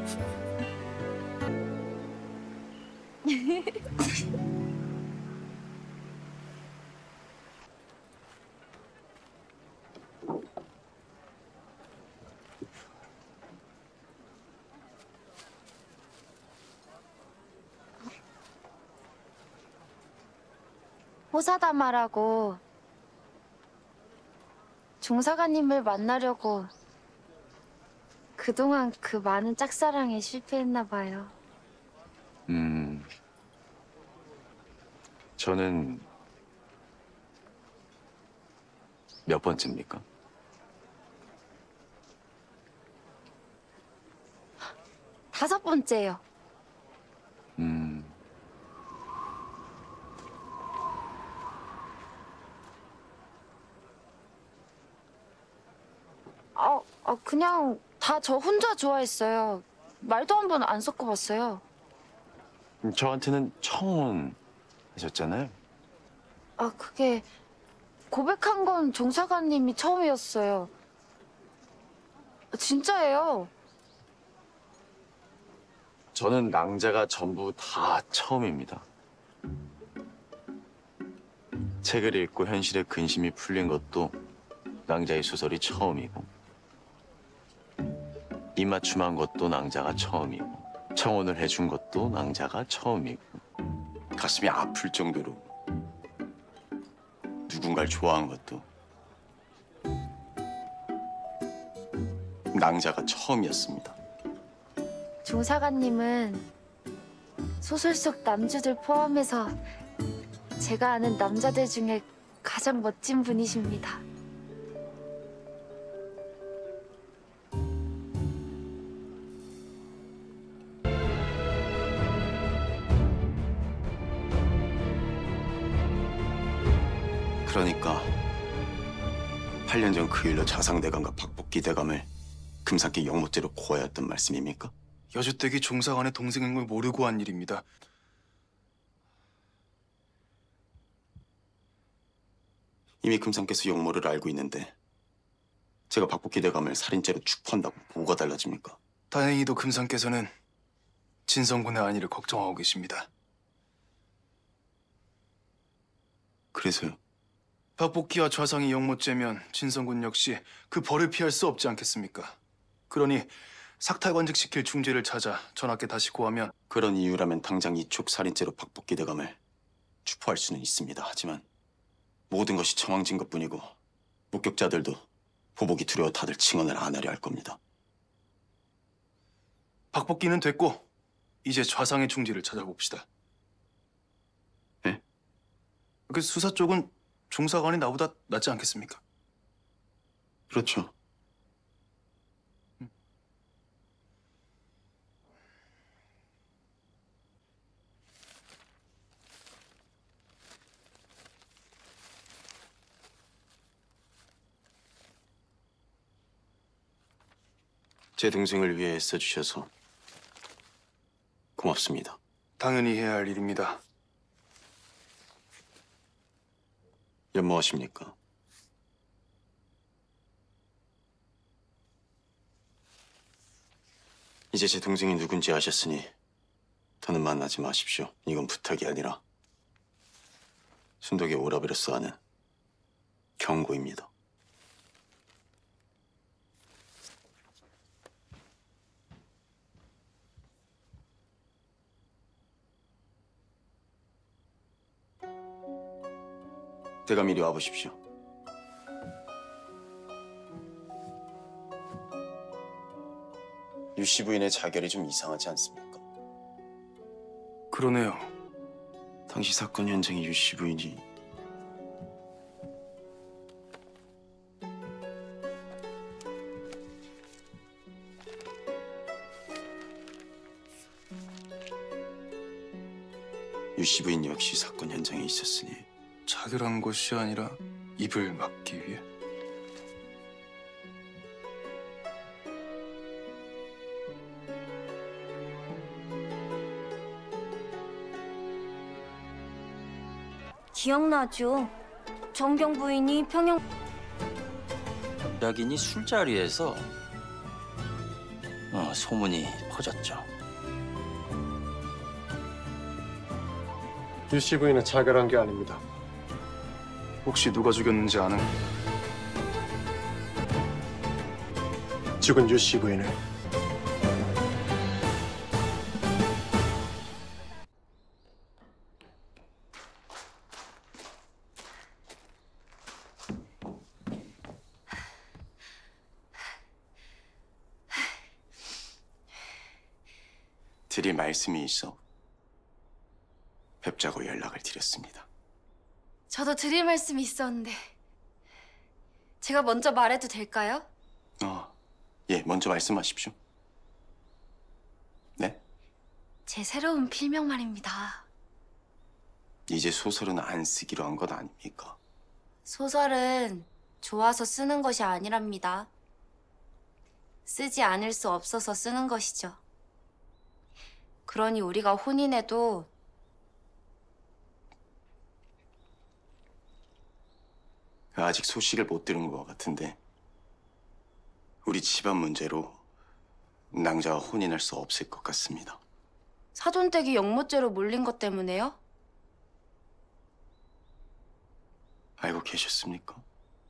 호사다마라고 종사관님을 만나려고 그동안 그 많은 짝사랑에 실패했나 봐요. 저는 몇 번째입니까? 다섯 번째요. 그냥 다 저 혼자 좋아했어요. 말도 한 번 안 섞어봤어요. 저한테는 청혼 하셨잖아요. 그게 고백한 건 종사관님이 처음이었어요. 진짜예요. 저는 낭자가 전부 다 처음입니다. 책을 읽고 현실의 근심이 풀린 것도 낭자의 소설이 처음이고, 입맞춤한 것도 낭자가 처음이고, 청혼을 해준 것도 낭자가 처음이고, 가슴이 아플 정도로 누군가를 좋아한 것도 낭자가 처음이었습니다. 종사관님은 소설 속 남주들 포함해서 제가 아는 남자들 중에 가장 멋진 분이십니다. 그러니까 8년 전 그 일로 자상대감과 박복기 대감을 금상께 영모죄로 고하였던 말씀입니까? 여주댁이 종사관의 동생인 걸 모르고 한 일입니다. 이미 금상께서 영모를 알고 있는데 제가 박복기 대감을 살인죄로 축포한다고 뭐가 달라집니까? 다행히도 금상께서는 진성군의 안위를 걱정하고 계십니다. 그래서요? 박복기와 좌상이 영모죄면 진성군 역시 그 벌을 피할 수 없지 않겠습니까? 그러니 삭탈관직시킬 중죄를 찾아 전하께 다시 고하면 그런 이유라면 당장 이촉 살인죄로 박복기 대감을 추포할 수는 있습니다. 하지만 모든 것이 정황진 것뿐이고 목격자들도 보복이 두려워 다들 증언을 안 하려 할 겁니다. 박복기는 됐고 이제 좌상의 중지를 찾아봅시다. 네? 그 수사 쪽은 종사관이 나보다 낫지 않겠습니까? 그렇죠. 제 동생을 위해 애써주셔서 고맙습니다. 당연히 해야 할 일입니다. 연모하십니까? 이제 제 동생이 누군지 아셨으니 더는 만나지 마십시오. 이건 부탁이 아니라 순덕의 오라버렸어 하는 경고입니다. 대감 이리 와보십시오. 유씨 부인의 자결이 좀 이상하지 않습니까? 그러네요. 당시 사건 현장의 유씨 부인이 유씨 부인 역시 사건 현장에 있었으니 자결한 것이 아니라 입을 막기 위해? 기억나죠? 정경 부인이 평양 약인이 술자리에서 소문이 퍼졌죠. 유씨 부인은 자결한 게 아닙니다. 혹시 누가 죽였는지 아는? 죽은 유씨 부인을 드릴 말씀이 있어 뵙자고 연락을 드렸습니다. 저도 드릴 말씀이 있었는데 제가 먼저 말해도 될까요? 예, 먼저 말씀하십시오. 네? 제 새로운 필명 말입니다. 이제 소설은 안 쓰기로 한 것 아닙니까? 소설은 좋아서 쓰는 것이 아니랍니다. 쓰지 않을 수 없어서 쓰는 것이죠. 그러니 우리가 혼인해도 아직 소식을 못 들은 것 같은데 우리 집안 문제로 낭자와 혼인할 수 없을 것 같습니다. 사돈댁이 영모죄로 몰린 것 때문에요? 알고 계셨습니까?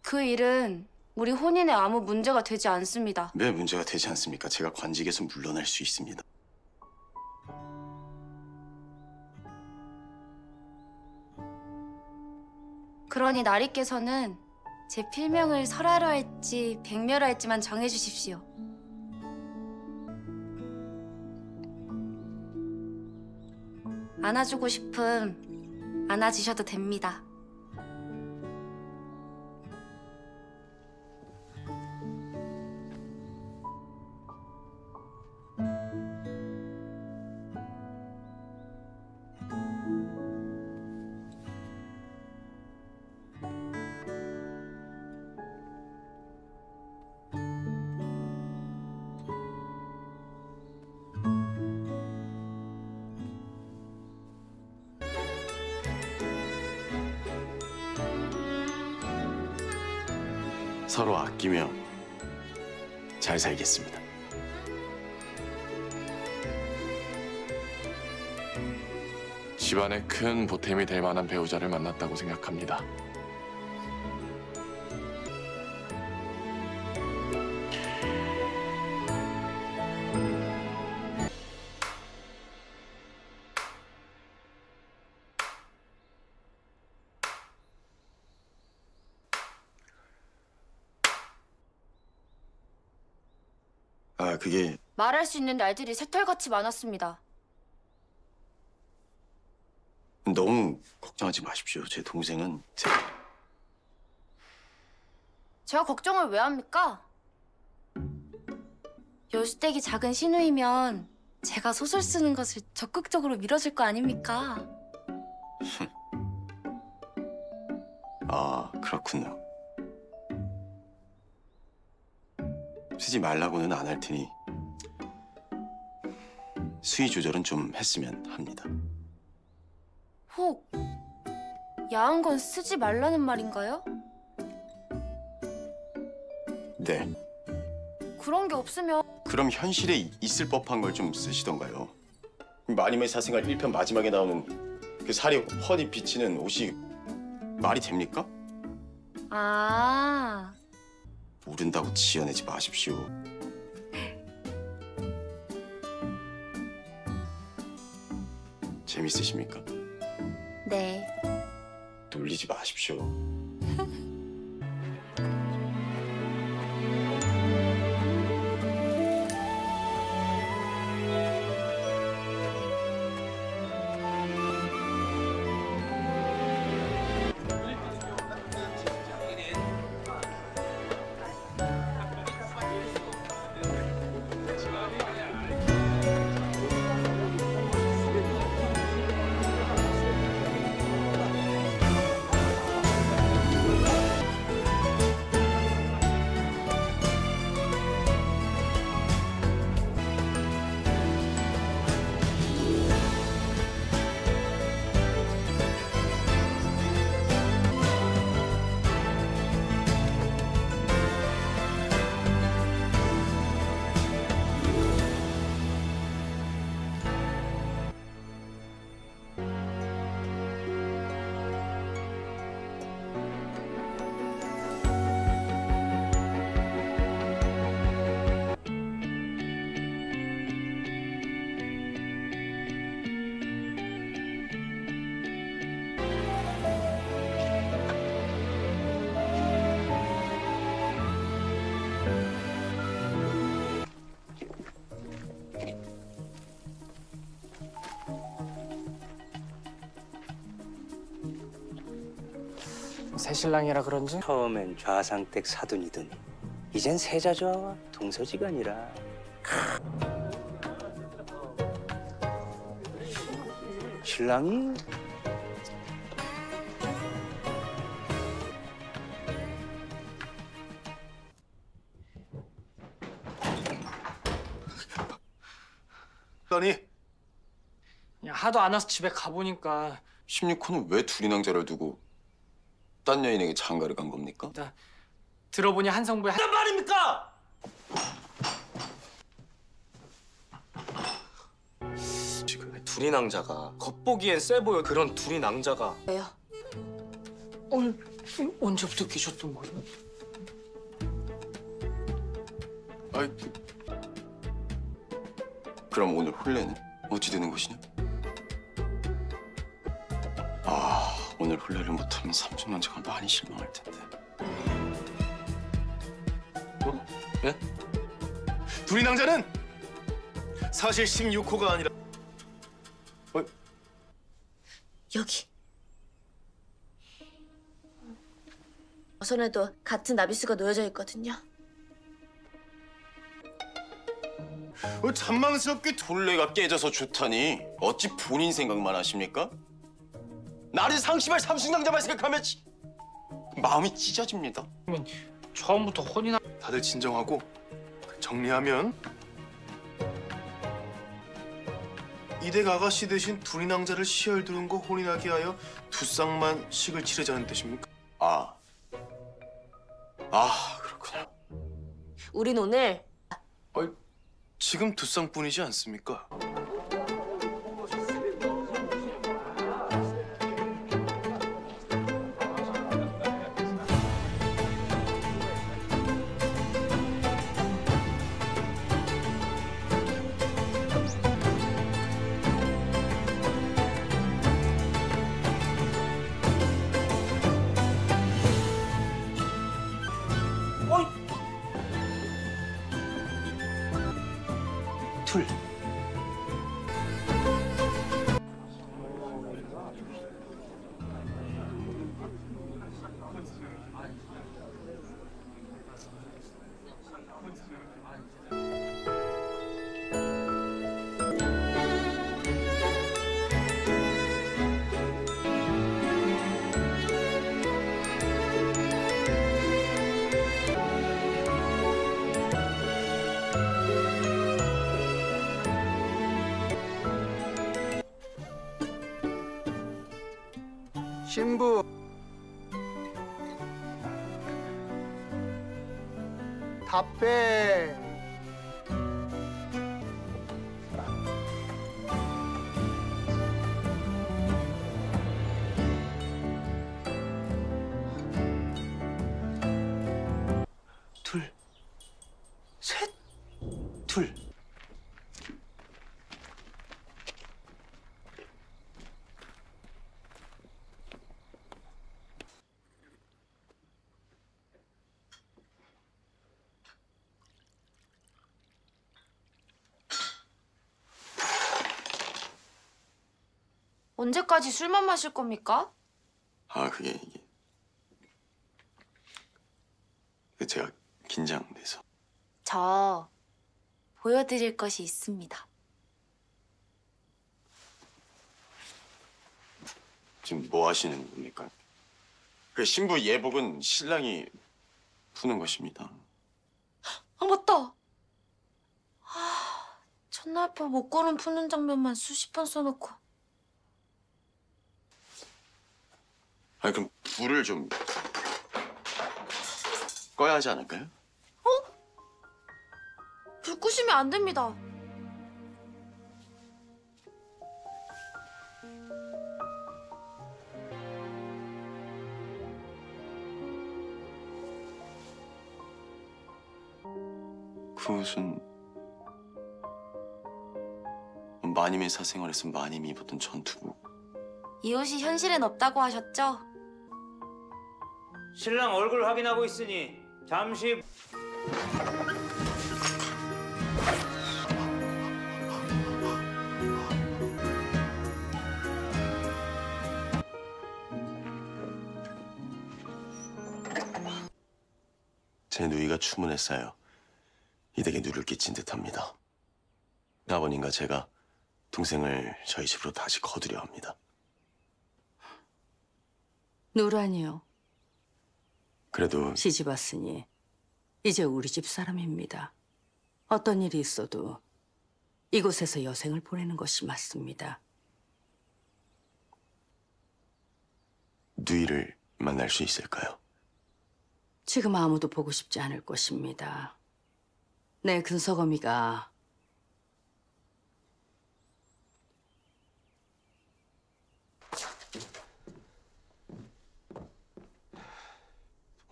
그 일은 우리 혼인에 아무 문제가 되지 않습니다. 왜 문제가 되지 않습니까? 제가 관직에서 물러날 수 있습니다. 그러니 나리께서는 제 필명을 설하로 할지 백묘로 할지만 정해주십시오. 안아주고 싶음 안아주셔도 됩니다. 서로 아끼며 잘 살겠습니다. 집안에 큰 보탬이 될 만한 배우자를 만났다고 생각합니다. 그게 말할 수 있는 날들이 새털같이 많았습니다. 너무 걱정하지 마십시오. 제 동생은 제가 걱정을 왜 합니까? 여수댁이 작은 신우이면 제가 소설 쓰는 것을 적극적으로 밀어줄 거 아닙니까? 그렇군요. 쓰지 말라고는 안 할 테니 수위 조절은 좀 했으면 합니다. 혹 야한 건 쓰지 말라는 말인가요? 네. 그런 게 없으면 그럼 현실에 있을 법한 걸 좀 쓰시던가요. 마님의 사생활 1편 마지막에 나오는 그 살이 훤히 비치는 옷이 말이 됩니까? 모른다고 지어내지 마십시오. 재밌으십니까? 네. 놀리지 마십시오. 새신랑이라 그런지? 처음엔 좌상댁 사돈이더니 이젠 세자좌와 동서지간이라. 신랑이 아니 야, 하도 안 와서 집에 가보니까 16호는 왜 둘이 낭자를 두고 딴 여인에게 장가를 간 겁니까? 들어보니 한성부의 딴 말입니까? 지금 둘이 낭자가 겉보기엔 세 보여. 그런 둘이 낭자가 왜요? 언제부터 계셨던 거예요? 그럼 오늘 혼례는 어찌 되는 것이냐? 오늘 혼례를 못하면 삼촌남자가 많이 실망할 텐데. 예? 둘이 낭자는 사실 16호가 아니라 여기. 어선에도 같은 나비수가 놓여져 있거든요. 잔망스럽게 혼례가 깨져서 좋다니 어찌 본인 생각만 하십니까? 나를 상심할 삼순낭자만 생각하면 마음이 찢어집니다. 처음부터 혼이나 다들 진정하고 정리하면 이댁 아가씨 대신 둘이 낭자를 시열 두른 거 혼인하게 하여 두 쌍만 식을 치르자는 뜻입니까? 그렇습니다. 우린 오늘 지금 두 쌍뿐이지 않습니까? 둘. 신부 답배. 둘. 셋. 둘. 언제까지 술만 마실 겁니까? 아, 그게 제가 긴장돼서. 저 보여드릴 것이 있습니다. 지금 뭐 하시는 겁니까? 그 신부 예복은 신랑이 푸는 것입니다. 아, 맞다. 첫날 밤 목걸음 푸는 장면만 수십 번 써놓고. 아니, 그럼 불을 좀 꺼야 하지 않을까요? 불 끄시면 안 됩니다. 그 옷은 마님의 사생활에서 마님이 입었던 전투복. 이 옷이 현실엔 없다고 하셨죠? 신랑 얼굴 확인하고 있으니 잠시. 제 누이가 추문했어요. 이 댁에 누를 끼친 듯합니다. 아버님과 제가 동생을 저희 집으로 다시 거두려 합니다. 누라니요. 그래도 시집 왔으니 이제 우리 집 사람입니다. 어떤 일이 있어도 이곳에서 여생을 보내는 것이 맞습니다. 누이를 만날 수 있을까요? 지금 아무도 보고 싶지 않을 것입니다. 내 근서검이가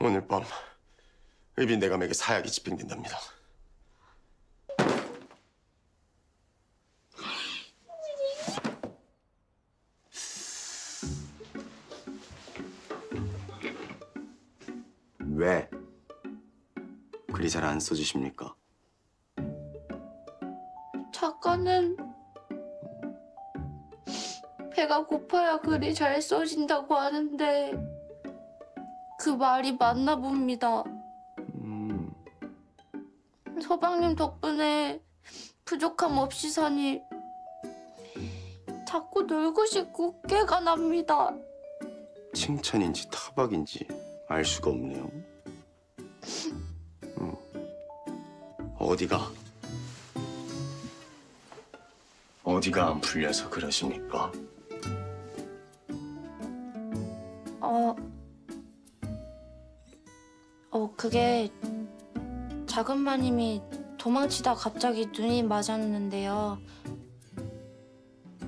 오늘 밤 의빈 내감에게 사약이 집행된답니다. 왜? 글이 잘 안 써지십니까? 작가는 배가 고파야 글이 잘 써진다고 하는데 그 말이 맞나 봅니다. 서방님 덕분에 부족함 없이 사니 자꾸 놀고 싶고 깨가 납니다. 칭찬인지 타박인지 알 수가 없네요. 어디가 안 풀려서 그러십니까? 그게 작은 마님이 도망치다 갑자기 눈이 맞았는데요.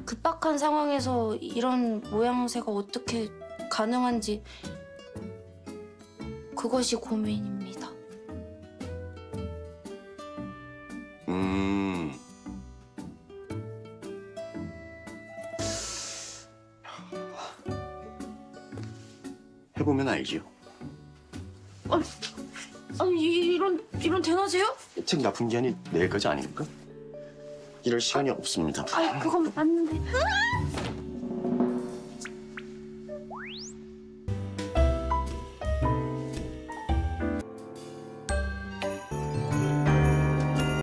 급박한 상황에서 이런 모양새가 어떻게 가능한지 그것이 고민입니다. 해보면 알지요. 아니 이런 대낮에요? 책 납품 기한이 내일까지 아닙니까? 이럴 시간이 없습니다. 아 그건 맞는데.